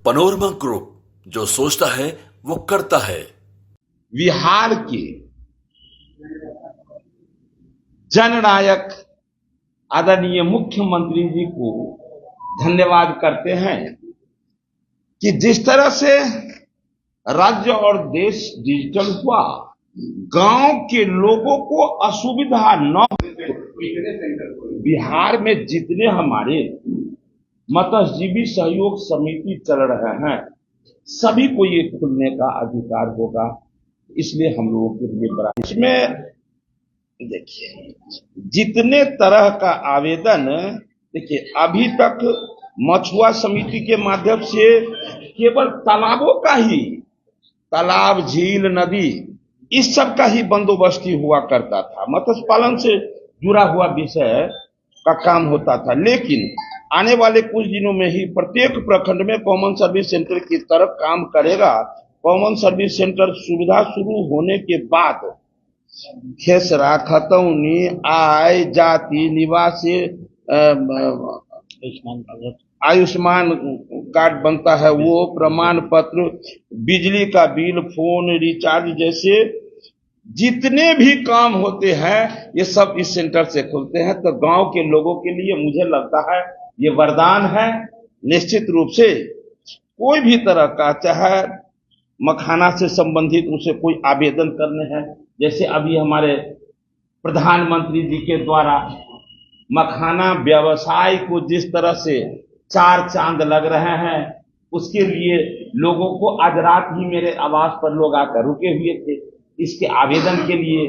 Panorama group, जो सोचता है वो करता है। बिहार के जननायक आदरणीय मुख्यमंत्री जी को धन्यवाद करते हैं कि जिस तरह से राज्य और देश डिजिटल हुआ, गांव के लोगों को असुविधा न। बिहार में जितने हमारे मत्स्यजीवी सहयोग समिति चल रहे हैं, सभी को ये खुलने का अधिकार होगा। इसलिए हम लोगों के लिए बड़ा, इसमें देखिए जितने तरह का आवेदन, देखिए अभी तक मछुआ समिति के माध्यम से केवल तालाबों का ही, तालाब, झील, नदी, इस सब का ही बंदोबस्ती हुआ करता था। मत्स्य पालन से जुड़ा हुआ विषय का काम होता था। लेकिन आने वाले कुछ दिनों में ही प्रत्येक प्रखंड में कॉमन सर्विस सेंटर की तरफ काम करेगा। कॉमन सर्विस सेंटर सुविधा शुरू होने के बाद खेसरा, खतौनी, आय, जाति, निवासी, आयुष्मान कार्ड बनता है, वो प्रमाण पत्र, बिजली का बिल, फोन रिचार्ज जैसे जितने भी काम होते हैं, ये सब इस सेंटर से खुलते हैं। तो गांव के लोगों के लिए मुझे लगता है ये वरदान है। निश्चित रूप से कोई भी तरह का, चाहे मखाना से संबंधित उसे कोई आवेदन करने हैं, जैसे अभी हमारे प्रधानमंत्री जी के द्वारा मखाना व्यवसाय को जिस तरह से 4 चांद लग रहे हैं, उसके लिए लोगों को आज रात ही मेरे आवास पर लोग आकर रुके हुए थे इसके आवेदन के लिए।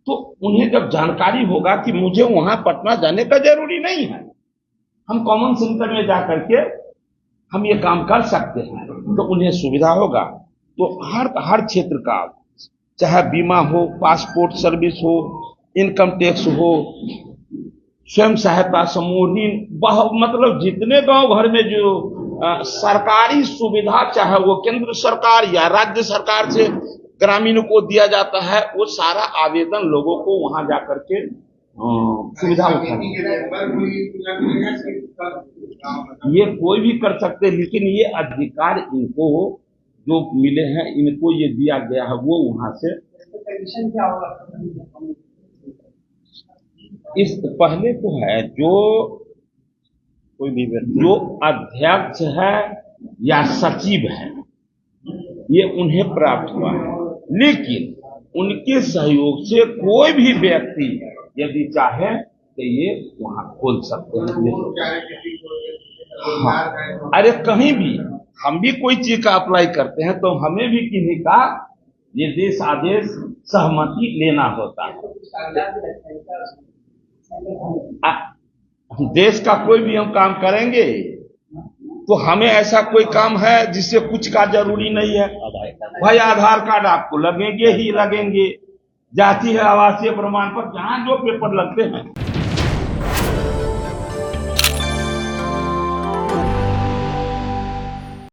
तो उन्हें जब जानकारी होगा कि मुझे वहां पटना जाने का जरूरी नहीं है, हम कॉमन सेंटर में जाकर के हम ये काम कर सकते हैं, तो उन्हें सुविधा होगा। तो हर क्षेत्र का, चाहे बीमा हो, पासपोर्ट सर्विस हो, इनकम टैक्स हो, स्वयं सहायता समूह, मतलब जितने गांव भर में जो सरकारी सुविधा, चाहे वो केंद्र सरकार या राज्य सरकार से ग्रामीण को दिया जाता है, वो सारा आवेदन लोगों को वहां जाकर के सुविधा उठानी। ये कोई भी कर सकते, लेकिन ये अधिकार इनको जो मिले हैं, इनको ये दिया गया है, वो वहां से इस पहले तो है जो कोई भी जो अध्यक्ष है या सचिव है, ये उन्हें प्राप्त हुआ है। लेकिन उनके सहयोग से कोई भी व्यक्ति यदि चाहे तो ये वहां खोल सकते हैं। हाँ, अरे कहीं भी हम भी कोई चीज का अप्लाई करते हैं तो हमें भी किसी का निर्देश, आदेश, सहमति लेना होता है। देश का कोई भी हम काम करेंगे तो हमें ऐसा कोई काम है जिससे कुछ का जरूरी नहीं है भाई। आधार कार्ड आपको लगेंगे ही लगेंगे, जाति है, आवासीय प्रमाण पत्र, जहां जो पेपर लगते हैं